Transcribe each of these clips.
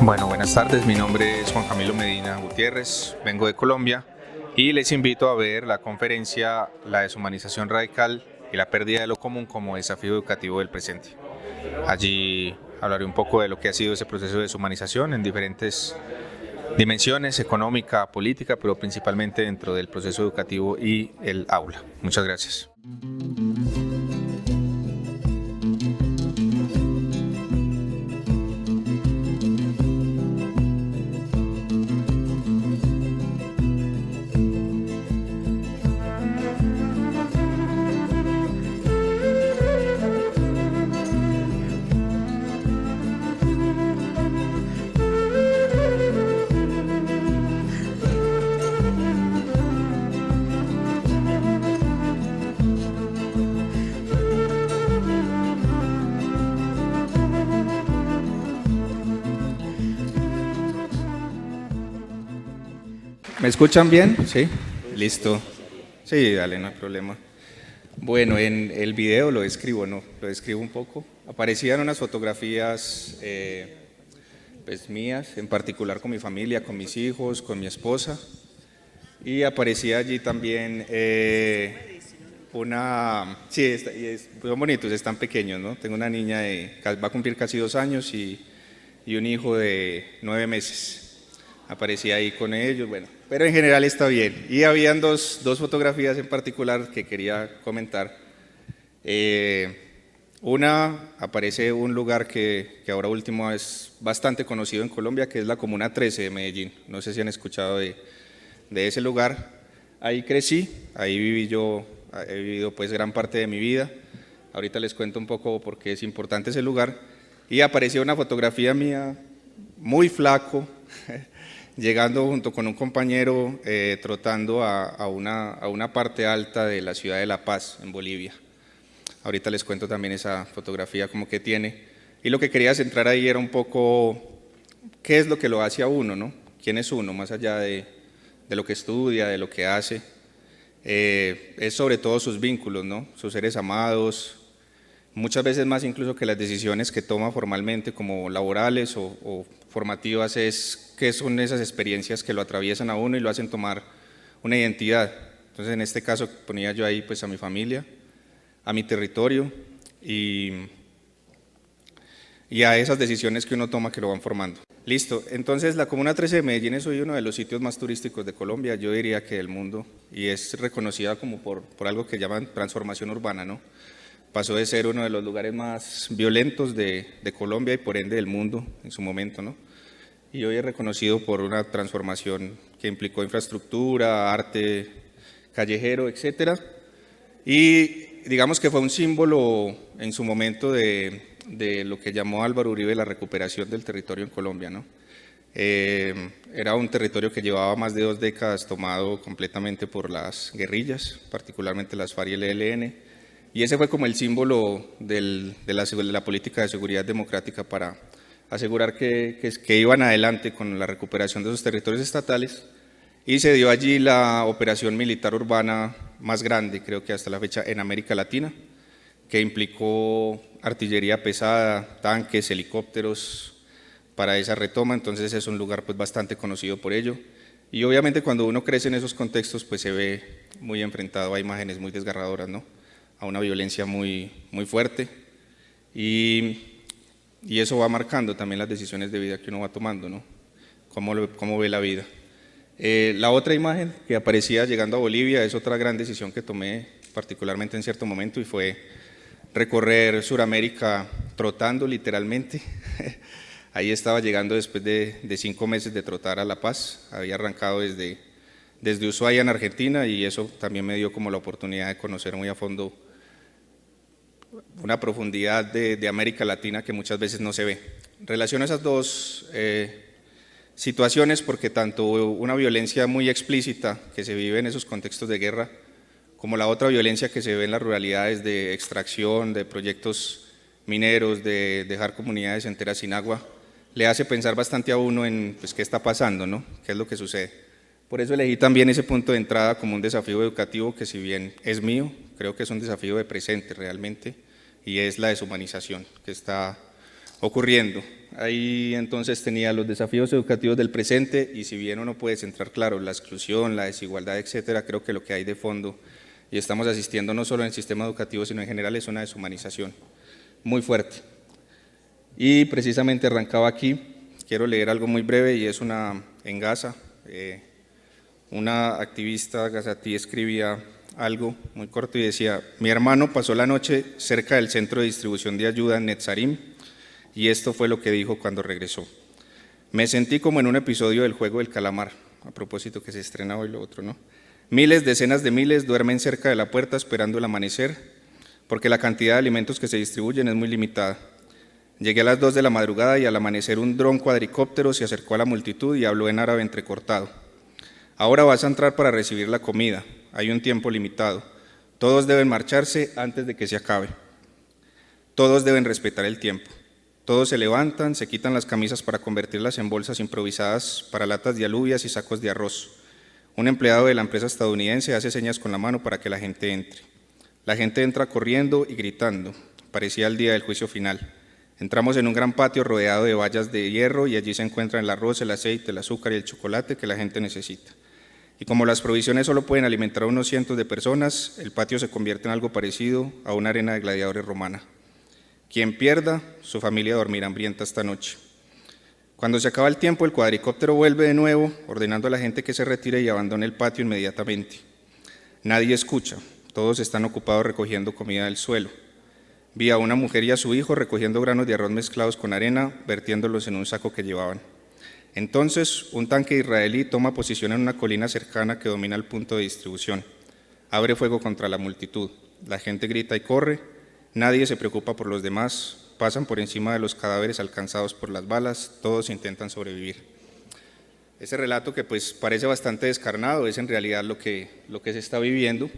Bueno, buenas tardes, mi nombre es Juan Camilo Medina Gutiérrez, vengo de Colombia y les invito a ver la conferencia La deshumanización radical y la pérdida de lo común como desafío educativo del presente. Allí hablaré un poco de lo que ha sido ese proceso de deshumanización en diferentes dimensiones, económica, política, pero principalmente dentro del proceso educativo y el aula. Muchas gracias. ¿Me escuchan bien? Sí, listo. Sí, dale, no hay problema. Bueno, en el video lo describo, ¿no? Lo describo un poco. Aparecían unas fotografías pues mías, en particular con mi familia, con mis hijos, con mi esposa. Y aparecía allí también sí, son bonitos, están pequeños, ¿no? Tengo una niña va a cumplir casi 2 años y un hijo de 9 meses. Aparecía ahí con ellos, bueno, pero en general está bien. Y habían dos fotografías en particular que quería comentar. Una, aparece un lugar que ahora último es bastante conocido en Colombia, que es la Comuna 13 de Medellín. No sé si han escuchado de ese lugar. Ahí crecí, ahí viví yo, he vivido pues gran parte de mi vida. Ahorita les cuento un poco por qué es importante ese lugar. Y apareció una fotografía mía, muy flaco, llegando junto con un compañero trotando a una parte alta de la ciudad de La Paz, en Bolivia. Ahorita les cuento también esa fotografía como que tiene. Y lo que quería centrar ahí era un poco qué es lo que lo hace a uno, ¿no? ¿Quién es uno? Más allá de lo que estudia, de lo que hace. Es sobre todo sus vínculos, ¿no? Sus seres amados, muchas veces más incluso que las decisiones que toma formalmente como laborales o formativas, es que son esas experiencias que lo atraviesan a uno y lo hacen tomar una identidad. Entonces en este caso ponía yo ahí pues a mi familia, a mi territorio y a esas decisiones que uno toma que lo van formando. Listo, entonces la Comuna 13 de Medellín es hoy uno de los sitios más turísticos de Colombia, yo diría que del mundo, y es reconocida como por algo que llaman transformación urbana, ¿no? Pasó de ser uno de los lugares más violentos de Colombia y por ende del mundo en su momento, ¿no? Y hoy es reconocido por una transformación que implicó infraestructura, arte callejero, etcétera. Y digamos que fue un símbolo en su momento de lo que llamó Álvaro Uribe la recuperación del territorio en Colombia, ¿no? Era un territorio que llevaba más de 2 décadas tomado completamente por las guerrillas, particularmente las FARC y el ELN, y ese fue como el símbolo de la política de seguridad democrática para asegurar que iban adelante con la recuperación de esos territorios estatales, y se dio allí la operación militar urbana más grande, creo que hasta la fecha, en América Latina, que implicó artillería pesada, tanques, helicópteros para esa retoma. Entonces es un lugar pues bastante conocido por ello. Y obviamente cuando uno crece en esos contextos pues se ve muy enfrentado a imágenes muy desgarradoras, ¿no? A una violencia muy fuerte y eso va marcando también las decisiones de vida que uno va tomando, ¿no? Cómo ve la vida. La otra imagen que aparecía llegando a Bolivia es otra gran decisión que tomé particularmente en cierto momento, y fue recorrer Suramérica trotando literalmente. Ahí estaba llegando después de 5 meses de trotar a La Paz, había arrancado desde Ushuaia en Argentina, y eso también me dio como la oportunidad de conocer muy a fondo una profundidad de América Latina que muchas veces no se ve. Relaciono esas dos situaciones porque tanto una violencia muy explícita que se vive en esos contextos de guerra, como la otra violencia que se ve en las ruralidades de extracción, de proyectos mineros, de dejar comunidades enteras sin agua, le hace pensar bastante a uno en pues, qué está pasando, ¿no? ¿Qué es lo que sucede? Por eso elegí también ese punto de entrada como un desafío educativo que, si bien es mío, creo que es un desafío de presente realmente, y es la deshumanización que está ocurriendo ahí entonces tenía los desafíos educativos del presente y si bien uno puede centrar, claro, la exclusión, la desigualdad, etcétera, creo que lo que hay de fondo y estamos asistiendo no solo en el sistema educativo, sino en general es una deshumanización muy fuerte. Y precisamente arrancaba aquí, quiero leer algo muy breve y es en Gaza, una activista gazatí escribía algo muy corto y decía: mi hermano pasó la noche cerca del centro de distribución de ayuda en Netzarim y esto fue lo que dijo cuando regresó. Me sentí como en un episodio del Juego del Calamar, a propósito que se estrena hoy lo otro, ¿no? Miles, decenas de miles duermen cerca de la puerta esperando el amanecer porque la cantidad de alimentos que se distribuyen es muy limitada. Llegué a las 2 de la madrugada y al amanecer un dron cuadricóptero se acercó a la multitud y habló en árabe entrecortado. Ahora vas a entrar para recibir la comida, hay un tiempo limitado. Todos deben marcharse antes de que se acabe. Todos deben respetar el tiempo. Todos se levantan, se quitan las camisas para convertirlas en bolsas improvisadas para latas de alubias y sacos de arroz. Un empleado de la empresa estadounidense hace señas con la mano para que la gente entre. La gente entra corriendo y gritando. Parecía el día del juicio final. Entramos en un gran patio rodeado de vallas de hierro y allí se encuentran el arroz, el aceite, el azúcar y el chocolate que la gente necesita. Y como las provisiones solo pueden alimentar a unos cientos de personas, el patio se convierte en algo parecido a una arena de gladiadores romana. Quien pierda, su familia dormirá hambrienta esta noche. Cuando se acaba el tiempo, el cuadricóptero vuelve de nuevo, ordenando a la gente que se retire y abandone el patio inmediatamente. Nadie escucha, todos están ocupados recogiendo comida del suelo. Vi a una mujer y a su hijo recogiendo granos de arroz mezclados con arena, vertiéndolos en un saco que llevaban. Entonces, un tanque israelí toma posición en una colina cercana que domina el punto de distribución. Abre fuego contra la multitud. La gente grita y corre. Nadie se preocupa por los demás. Pasan por encima de los cadáveres alcanzados por las balas. Todos intentan sobrevivir. Ese relato que pues parece bastante descarnado es en realidad lo que se está viviendo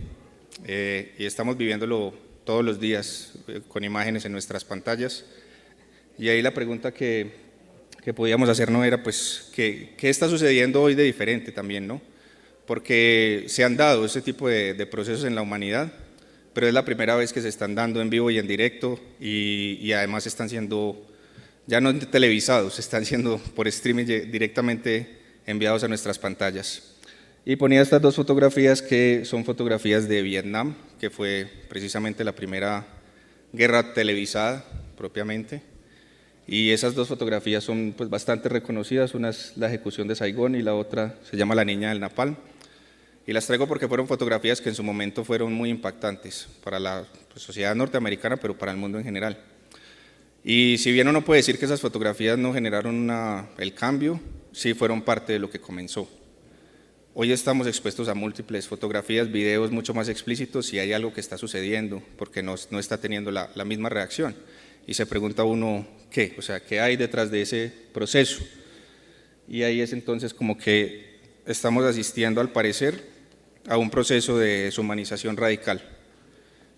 y estamos viviéndolo todos los días con imágenes en nuestras pantallas. Y ahí la pregunta que podíamos hacer no era pues ¿qué está sucediendo hoy de diferente también, no? Porque se han dado ese tipo de procesos en la humanidad, pero es la primera vez que se están dando en vivo y en directo y además están siendo ya no televisados, están siendo por streaming directamente enviados a nuestras pantallas. Y ponía estas dos fotografías que son fotografías de Vietnam, que fue precisamente la primera guerra televisada propiamente. Y esas dos fotografías son pues, bastante reconocidas, una es la ejecución de Saigón y la otra se llama La niña del napalm. Y las traigo porque fueron fotografías que en su momento fueron muy impactantes para la sociedad norteamericana, pero para el mundo en general. Y si bien uno puede decir que esas fotografías no generaron el cambio, sí fueron parte de lo que comenzó. Hoy estamos expuestos a múltiples fotografías, videos mucho más explícitos y hay algo que está sucediendo porque no está teniendo la misma reacción. Y se pregunta uno, ¿qué? O sea, ¿qué hay detrás de ese proceso? Y ahí es entonces como que estamos asistiendo, al parecer, a un proceso de deshumanización radical.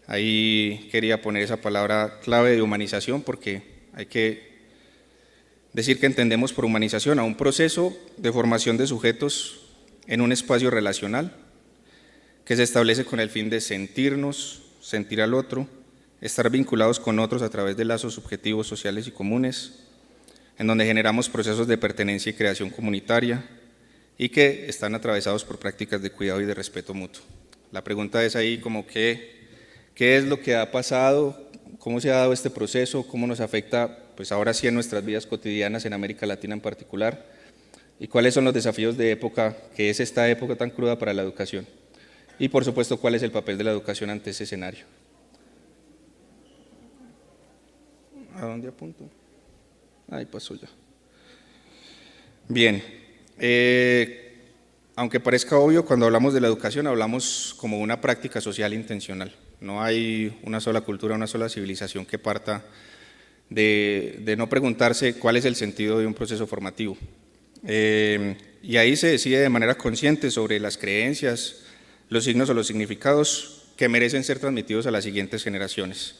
Ahí quería poner esa palabra clave de humanización porque hay que decir que entendemos por humanización a un proceso de formación de sujetos en un espacio relacional que se establece con el fin de sentirnos, sentir al otro, estar vinculados con otros a través de lazos subjetivos, sociales y comunes, en donde generamos procesos de pertenencia y creación comunitaria y que están atravesados por prácticas de cuidado y de respeto mutuo. La pregunta es ahí como ¿qué es lo que ha pasado? ¿Cómo se ha dado este proceso? ¿Cómo nos afecta pues ahora sí en nuestras vidas cotidianas en América Latina en particular? ¿Y cuáles son los desafíos de época, que es esta época tan cruda para la educación? Y por supuesto, ¿cuál es el papel de la educación ante ese escenario? ¿A dónde apunto? Ahí pasó ya. Bien, aunque parezca obvio, cuando hablamos de la educación hablamos como una práctica social intencional. No hay una sola cultura, una sola civilización que parta de no preguntarse cuál es el sentido de un proceso formativo. Y ahí se decide de manera consciente sobre las creencias, los signos o los significados que merecen ser transmitidos a las siguientes generaciones.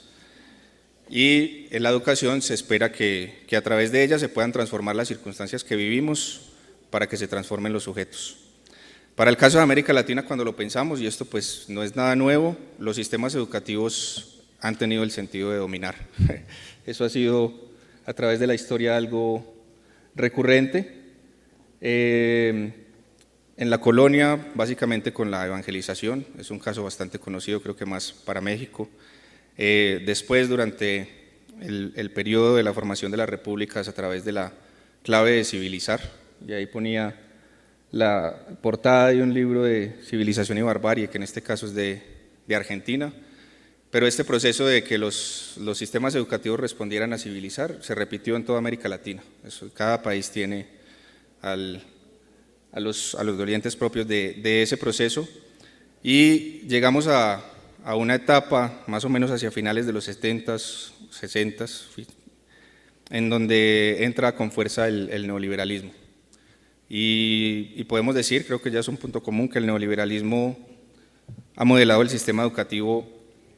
Y en la educación se espera que a través de ella se puedan transformar las circunstancias que vivimos para que se transformen los sujetos. Para el caso de América Latina, cuando lo pensamos, y esto pues no es nada nuevo, los sistemas educativos han tenido el sentido de dominar. Eso ha sido a través de la historia algo recurrente. En la colonia, básicamente con la evangelización, es un caso bastante conocido, creo que más para México. Después, durante el periodo de la formación de las repúblicas, a través de la clave de civilizar, y ahí ponía la portada de un libro de Civilización y Barbarie, que en este caso es de Argentina, pero este proceso de que los sistemas educativos respondieran a civilizar se repitió en toda América Latina. Cada país tiene a los dolientes propios de ese proceso, y llegamos a una etapa más o menos hacia finales de los 70s, 60s, en donde entra con fuerza el neoliberalismo. Y podemos decir, creo que ya es un punto común, que el neoliberalismo ha modelado el sistema educativo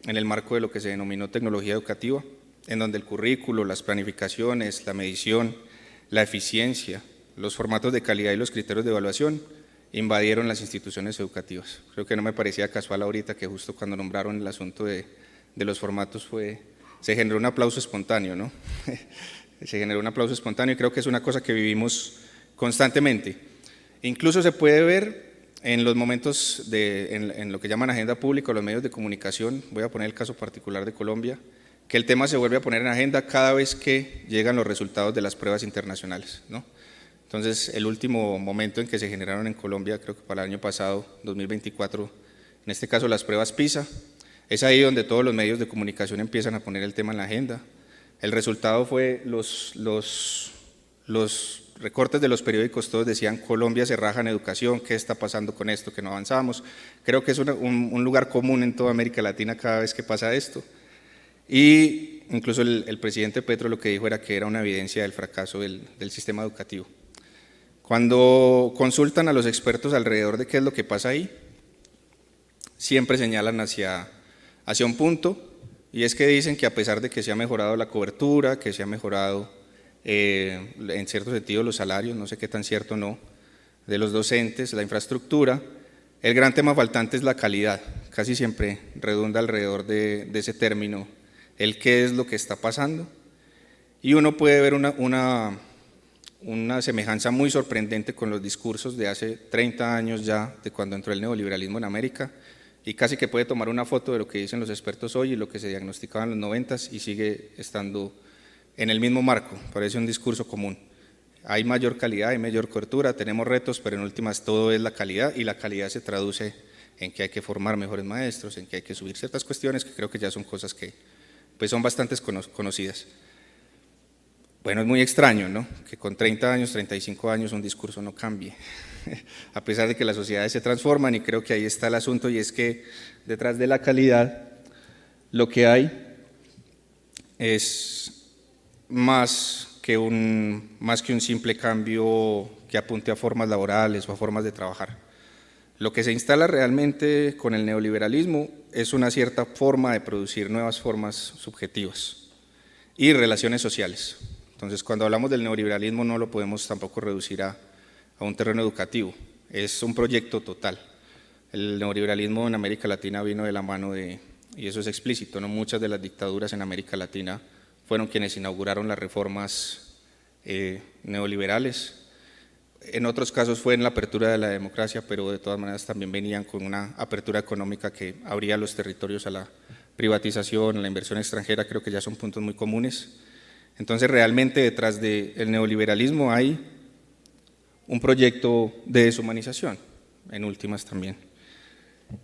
en el marco de lo que se denominó tecnología educativa, en donde el currículo, las planificaciones, la medición, la eficiencia, los formatos de calidad y los criterios de evaluación invadieron las instituciones educativas. Creo que no me parecía casual ahorita que justo cuando nombraron el asunto de los formatos se generó un aplauso espontáneo, ¿no? Se generó un aplauso espontáneo, y creo que es una cosa que vivimos constantemente. Incluso se puede ver en los momentos en lo que llaman agenda pública o los medios de comunicación. Voy a poner el caso particular de Colombia, que el tema se vuelve a poner en agenda cada vez que llegan los resultados de las pruebas internacionales, ¿no? Entonces, el último momento en que se generaron en Colombia, creo que para el año pasado, 2024, en este caso las pruebas PISA, es ahí donde todos los medios de comunicación empiezan a poner el tema en la agenda. El resultado fue los recortes de los periódicos, todos decían: Colombia se raja en educación, ¿qué está pasando con esto, que no avanzamos? Creo que es un lugar común en toda América Latina cada vez que pasa esto. Y incluso el presidente Petro lo que dijo era que era una evidencia del fracaso del sistema educativo. Cuando consultan a los expertos alrededor de qué es lo que pasa ahí, siempre señalan hacia un punto, y es que dicen que a pesar de que se ha mejorado la cobertura, que se ha mejorado en cierto sentido los salarios, no sé qué tan cierto o no, de los docentes, la infraestructura, el gran tema faltante es la calidad. Casi siempre redunda alrededor de ese término, el qué es lo que está pasando, y uno puede ver una semejanza muy sorprendente con los discursos de hace 30 años ya, de cuando entró el neoliberalismo en América, y casi que puede tomar una foto de lo que dicen los expertos hoy y lo que se diagnosticaba en los 90s y sigue estando en el mismo marco. Parece un discurso común. Hay mayor calidad, hay mayor cobertura, tenemos retos, pero en últimas todo es la calidad, y la calidad se traduce en que hay que formar mejores maestros, en que hay que subir ciertas cuestiones que creo que ya son cosas que pues son bastante conocidas. Bueno, es muy extraño, ¿no?, que con 30 años, 35 años un discurso no cambie, a pesar de que las sociedades se transforman, y creo que ahí está el asunto, y es que detrás de la calidad lo que hay es más que un simple cambio que apunte a formas laborales o a formas de trabajar. Lo que se instala realmente con el neoliberalismo es una cierta forma de producir nuevas formas subjetivas y relaciones sociales. Entonces, cuando hablamos del neoliberalismo no lo podemos tampoco reducir a un terreno educativo, es un proyecto total. El neoliberalismo en América Latina vino de la mano y eso es explícito, ¿no? Muchas de las dictaduras en América Latina fueron quienes inauguraron las reformas neoliberales. En otros casos fue en la apertura de la democracia, pero de todas maneras también venían con una apertura económica que abría los territorios a la privatización, a la inversión extranjera. Creo que ya son puntos muy comunes. Entonces, realmente detrás del neoliberalismo hay un proyecto de deshumanización, en últimas también,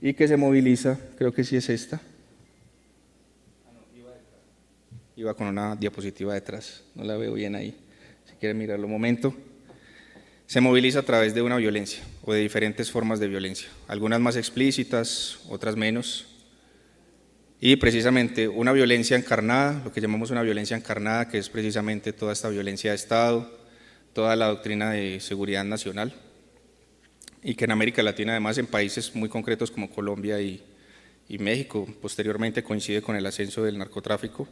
y que se moviliza, creo que sí es esta. Iba con una diapositiva detrás, no la veo bien ahí, si quieren mirarlo un momento. Se moviliza a través de una violencia o de diferentes formas de violencia, algunas más explícitas, otras menos, y precisamente una violencia encarnada, lo que llamamos una violencia encarnada, que es precisamente toda esta violencia de Estado, toda la doctrina de seguridad nacional, y que en América Latina, además en países muy concretos como Colombia y México, posteriormente coincide con el ascenso del narcotráfico,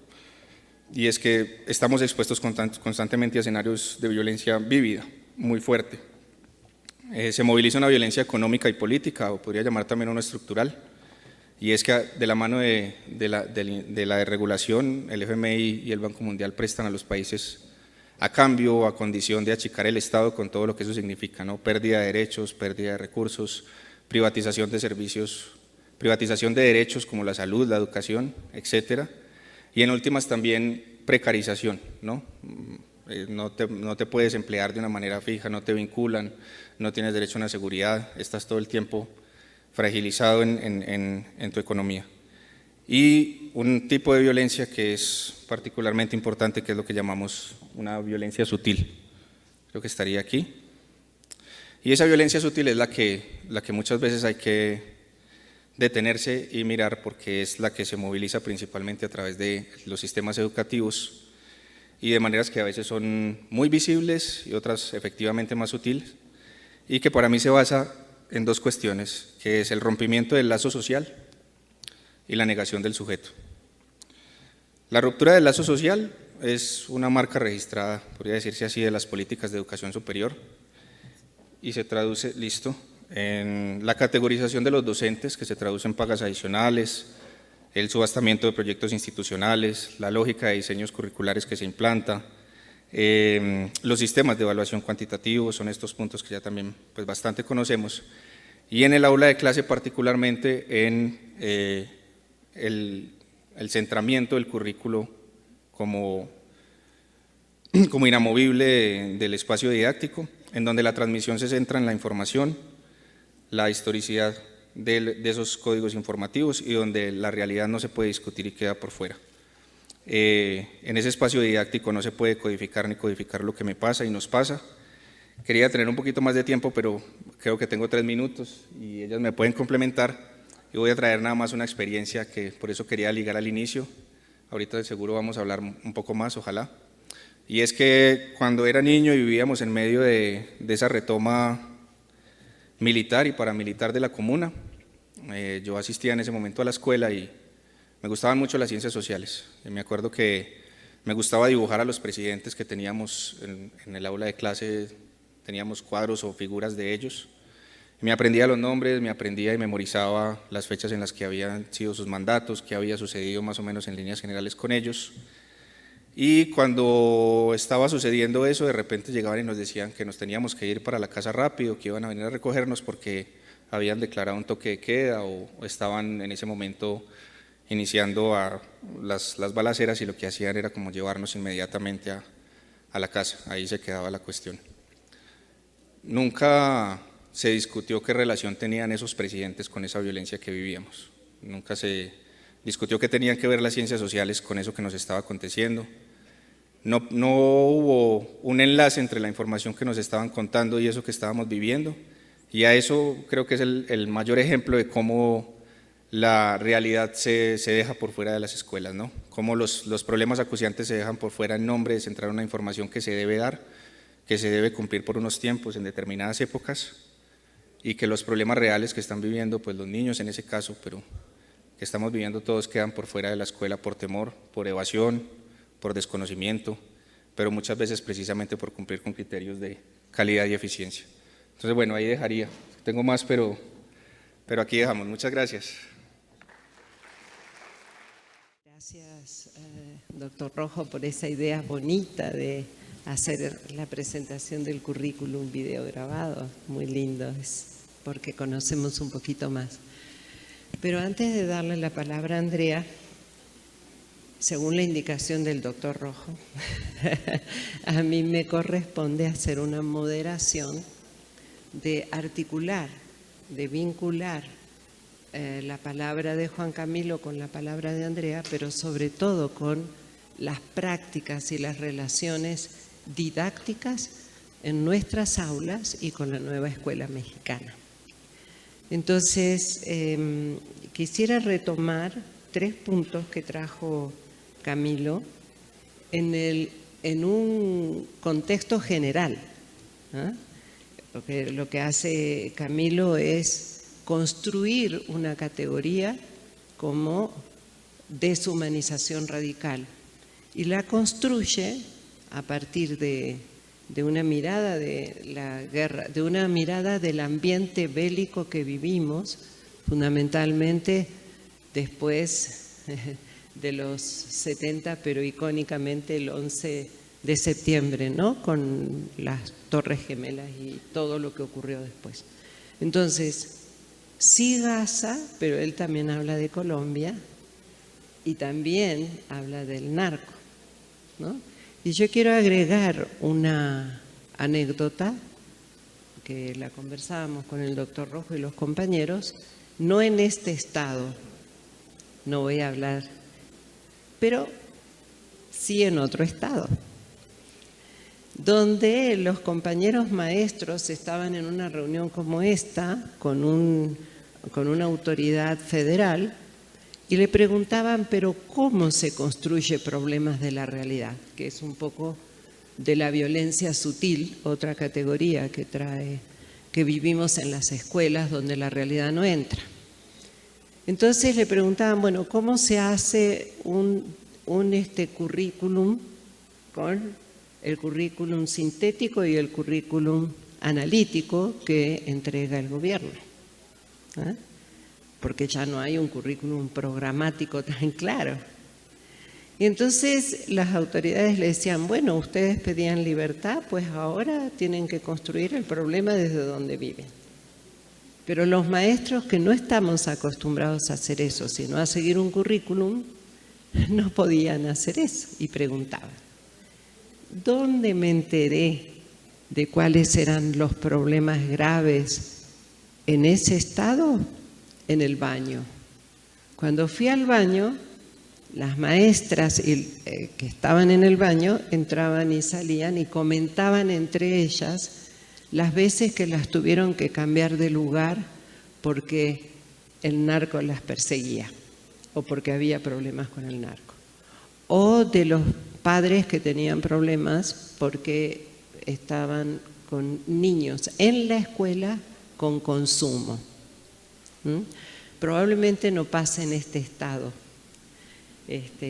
y es que estamos expuestos constantemente a escenarios de violencia vívida, muy fuerte. Se moviliza una violencia económica y política, o podría llamar también una estructural, y es que de la mano de la desregulación, el FMI y el Banco Mundial prestan a los países a cambio o a condición de achicar el Estado con todo lo que eso significa, ¿no? Pérdida de derechos, pérdida de recursos, privatización de servicios, privatización de derechos como la salud, la educación, etcétera, y en últimas también precarización, ¿no? No te puedes emplear de una manera fija, no te vinculan, no tienes derecho a una seguridad, estás todo el tiempo fragilizado en tu economía. Y un tipo de violencia que es particularmente importante, que es lo que llamamos una violencia sutil, creo que estaría aquí. Y esa violencia sutil es la que muchas veces hay que detenerse y mirar, porque es la que se moviliza principalmente a través de los sistemas educativos y de maneras que a veces son muy visibles y otras efectivamente más sutiles, y que para mí se basa en dos cuestiones, que es el rompimiento del lazo social y la negación del sujeto. La ruptura del lazo social es una marca registrada, podría decirse así, de las políticas de educación superior, y se traduce, en la categorización de los docentes, que se traduce en pagas adicionales, el subastamiento de proyectos institucionales, la lógica de diseños curriculares que se implanta, los sistemas de evaluación cuantitativos, son estos puntos que ya también pues, bastante conocemos, y en el aula de clase particularmente en el centramiento del currículo como inamovible del espacio didáctico, en donde la transmisión se centra en la información, la historicidad de esos códigos informativos y donde la realidad no se puede discutir y queda por fuera. En ese espacio didáctico no se puede codificar ni codificar lo que me pasa y nos pasa. Quería tener un poquito más de tiempo, pero creo que tengo 3 minutos y ellas me pueden complementar, y voy a traer nada más una experiencia que por eso quería ligar al inicio. Ahorita de seguro vamos a hablar un poco más, ojalá. Y es que cuando era niño y vivíamos en medio de esa retoma militar y paramilitar de la comuna, yo asistía en ese momento a la escuela y me gustaban mucho las ciencias sociales. Y me acuerdo que me gustaba dibujar a los presidentes que teníamos en el aula de clase, teníamos cuadros o figuras de ellos. Me aprendía los nombres, me aprendía y memorizaba las fechas en las que habían sido sus mandatos, qué había sucedido más o menos en líneas generales con ellos. Y cuando estaba sucediendo eso, de repente llegaban y nos decían que nos teníamos que ir para la casa rápido, que iban a venir a recogernos porque habían declarado un toque de queda o estaban en ese momento iniciando las balaceras, y lo que hacían era como llevarnos inmediatamente a la casa. Ahí se quedaba la cuestión. Nunca se discutió qué relación tenían esos presidentes con esa violencia que vivíamos. Nunca se discutió qué tenían que ver las ciencias sociales con eso que nos estaba aconteciendo. No hubo un enlace entre la información que nos estaban contando y eso que estábamos viviendo, y a eso creo que es el mayor ejemplo de cómo la realidad se deja por fuera de las escuelas, ¿no? Cómo los problemas acuciantes se dejan por fuera en nombre de centrar una información que se debe dar, que se debe cumplir por unos tiempos en determinadas épocas, y que los problemas reales que están viviendo pues los niños en ese caso, pero que estamos viviendo todos, quedan por fuera de la escuela por temor, por evasión, por desconocimiento, pero muchas veces precisamente por cumplir con criterios de calidad y eficiencia. Entonces, bueno, ahí dejaría. Tengo más, pero aquí dejamos. Muchas gracias. Gracias, doctor Rojo, por esa idea bonita de hacer la presentación del currículum video grabado. Muy lindo, es porque conocemos un poquito más. Pero antes de darle la palabra a Andrea, según la indicación del doctor Rojo, a mí me corresponde hacer una moderación de articular, de vincular la palabra de Juan Camilo con la palabra de Andrea, pero sobre todo con las prácticas y las relaciones didácticas en nuestras aulas y con la nueva escuela mexicana. Entonces, quisiera retomar 3 puntos que trajo Camilo en un contexto general. Lo que hace Camilo es construir una categoría como deshumanización radical y la construye a partir de una mirada de la guerra, de una mirada del ambiente bélico que vivimos, fundamentalmente después de los 70, pero icónicamente el 11 de septiembre, ¿no? Con las Torres Gemelas y todo lo que ocurrió después. Entonces, sí Gaza, pero él también habla de Colombia y también habla del narco, ¿no? Y yo quiero agregar una anécdota que la conversábamos con el doctor Rojo y los compañeros, no en este estado, no voy a hablar, pero sí en otro estado, donde los compañeros maestros estaban en una reunión como esta, con una autoridad federal, y le preguntaban, pero ¿cómo se construye problemas de la realidad? Que es un poco de la violencia sutil, otra categoría que vivimos en las escuelas donde la realidad no entra. Entonces le preguntaban, bueno, ¿cómo se hace un currículum con el currículum sintético y el currículum analítico que entrega el gobierno? ¿Ah? Porque ya no hay un currículum programático tan claro. Y entonces las autoridades le decían, bueno, ustedes pedían libertad, pues ahora tienen que construir el problema desde donde viven. Pero los maestros que no estamos acostumbrados a hacer eso, sino a seguir un currículum, no podían hacer eso y preguntaban, ¿dónde me enteré de cuáles eran los problemas graves en ese estado? En el baño. Cuando fui al baño, las maestras que estaban en el baño entraban y salían y comentaban entre ellas las veces que las tuvieron que cambiar de lugar porque el narco las perseguía o porque había problemas con el narco. O de los padres que tenían problemas porque estaban con niños en la escuela con consumo. Probablemente no pasa en este estado.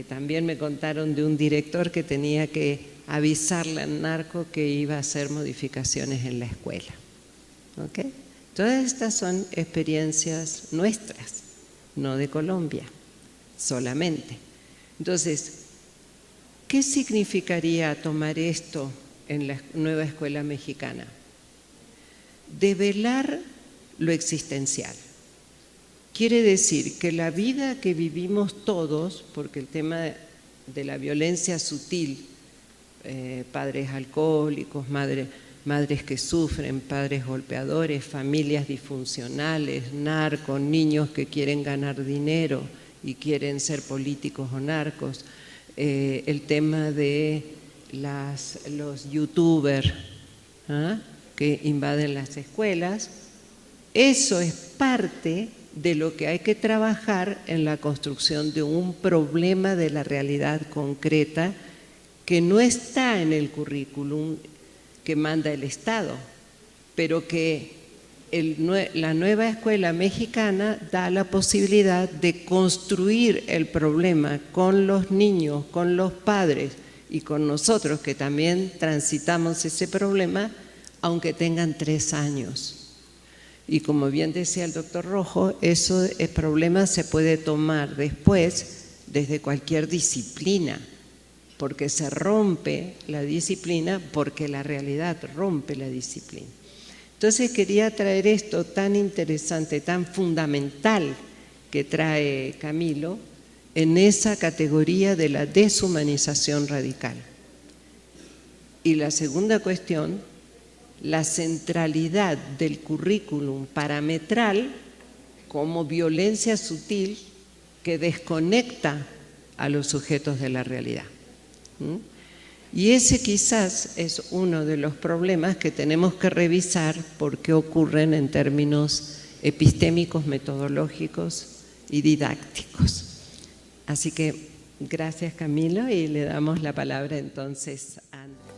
También me contaron de un director que tenía que avisarle al narco que iba a hacer modificaciones en la escuela. ¿Okay? Todas estas son experiencias nuestras, no de Colombia solamente. Entonces, ¿qué significaría tomar esto en la nueva escuela mexicana? Develar lo existencial. Quiere decir que la vida que vivimos todos, porque el tema de la violencia sutil, padres alcohólicos, madres que sufren, padres golpeadores, familias disfuncionales, narcos, niños que quieren ganar dinero y quieren ser políticos o narcos, el tema de los youtubers que invaden las escuelas, eso es parte de lo que hay que trabajar en la construcción de un problema de la realidad concreta que no está en el currículum que manda el Estado, pero que la nueva escuela mexicana da la posibilidad de construir el problema con los niños, con los padres y con nosotros que también transitamos ese problema, aunque tengan 3 años. Y como bien decía el doctor Rojo, el problema se puede tomar después desde cualquier disciplina, porque se rompe la disciplina, porque la realidad rompe la disciplina. Entonces quería traer esto tan interesante, tan fundamental que trae Camilo en esa categoría de la deshumanización radical. Y la segunda cuestión, la centralidad del currículum parametral como violencia sutil que desconecta a los sujetos de la realidad. Y ese quizás es uno de los problemas que tenemos que revisar porque ocurren en términos epistémicos, metodológicos y didácticos. Así que gracias Camilo y le damos la palabra entonces a Andrés.